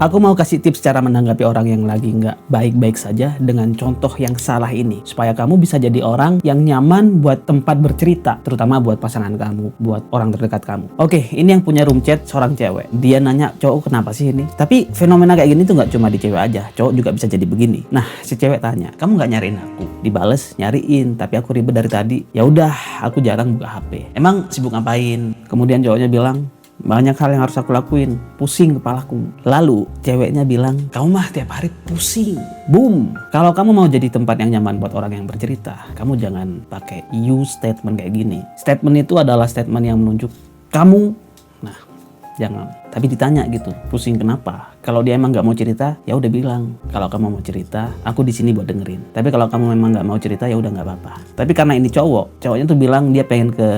Aku mau kasih tips cara menanggapi orang yang lagi nggak baik-baik saja dengan contoh yang salah ini. Supaya kamu bisa jadi orang yang nyaman buat tempat bercerita. Terutama buat pasangan kamu, buat orang terdekat kamu. Oke, ini yang punya room chat seorang cewek. Dia nanya, cowok kenapa sih ini? Tapi fenomena kayak gini tuh nggak cuma di cewek aja. Cowok juga bisa jadi begini. Nah, si cewek tanya, kamu nggak nyariin aku? Dibales, nyariin. Tapi aku ribet dari tadi. Ya udah, aku jarang buka HP. Emang sibuk ngapain? Kemudian cowoknya bilang, banyak hal yang harus aku lakuin, pusing kepalaku. Lalu ceweknya bilang, kamu mah tiap hari pusing. Boom. Kalau kamu mau jadi tempat yang nyaman buat orang yang bercerita, kamu jangan pakai you statement kayak gini. Statement itu adalah statement yang menunjuk kamu. Nah, jangan. Tapi ditanya gitu, pusing kenapa? Kalau dia emang nggak mau cerita, ya udah bilang. Kalau kamu mau cerita, aku di sini buat dengerin. Tapi kalau kamu memang nggak mau cerita, ya udah nggak apa-apa. Tapi karena ini cowoknya tuh bilang dia pengen ke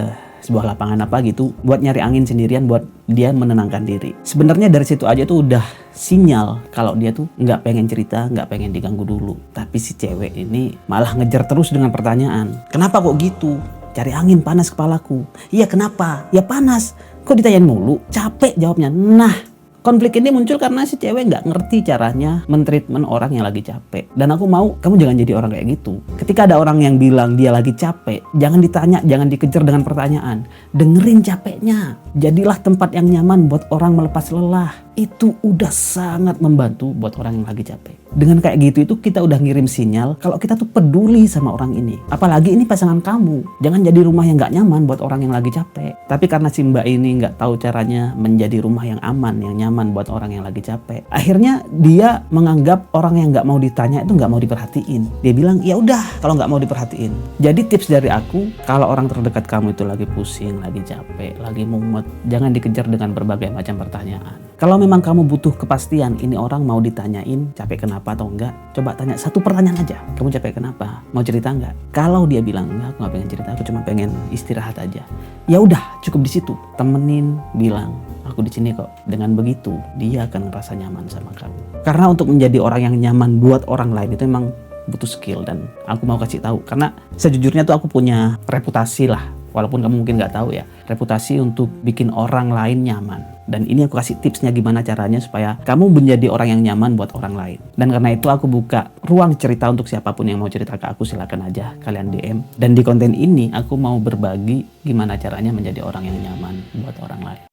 sebuah lapangan apa gitu buat nyari angin sendirian, buat dia menenangkan diri. Sebenarnya dari situ aja tuh udah sinyal kalau dia tuh nggak pengen cerita, nggak pengen diganggu dulu. Tapi si cewek ini malah ngejar terus dengan pertanyaan, kenapa kok gitu? Cari angin, panas kepalaku. Iya kenapa? Ya panas. Kok ditanyain mulu? Capek jawabnya. Nah, konflik ini muncul karena si cewek nggak ngerti caranya mentreatment orang yang lagi capek. Dan aku mau kamu jangan jadi orang kayak gitu. Ketika ada orang yang bilang dia lagi capek, jangan ditanya, jangan dikejar dengan pertanyaan. Dengerin capeknya. Jadilah tempat yang nyaman buat orang melepas lelah. Itu udah sangat membantu buat orang yang lagi capek. Dengan kayak gitu itu kita udah ngirim sinyal kalau kita tuh peduli sama orang ini. Apalagi ini pasangan kamu. Jangan jadi rumah yang nggak nyaman buat orang yang lagi capek. Tapi karena si mbak ini nggak tahu caranya menjadi rumah yang aman, yang nyaman buat orang yang lagi capek, akhirnya dia menganggap orang yang nggak mau ditanya itu nggak mau diperhatiin. Dia bilang ya udah kalau nggak mau diperhatiin. Jadi tips dari aku, kalau orang terdekat kamu itu lagi pusing, lagi capek, lagi mumet, jangan dikejar dengan berbagai macam pertanyaan. Kalau memang kamu butuh kepastian ini orang mau ditanyain capek kenapa atau enggak, coba tanya satu pertanyaan aja. Kamu capek kenapa? Mau cerita enggak? Kalau dia bilang enggak, aku nggak pengen cerita, aku cuma pengen istirahat aja. Ya udah, cukup di situ. Temenin, bilang aku di sini kok. Dengan begitu, dia akan ngerasa nyaman sama kamu. Karena untuk menjadi orang yang nyaman buat orang lain itu memang butuh skill, dan aku mau kasih tahu karena sejujurnya tuh aku punya reputasi lah, walaupun kamu mungkin nggak tahu ya, reputasi untuk bikin orang lain nyaman. Dan ini aku kasih tipsnya gimana caranya supaya kamu menjadi orang yang nyaman buat orang lain. Dan karena itu aku buka ruang cerita untuk siapapun yang mau cerita ke aku, silakan aja kalian DM. Dan di konten ini aku mau berbagi gimana caranya menjadi orang yang nyaman buat orang lain.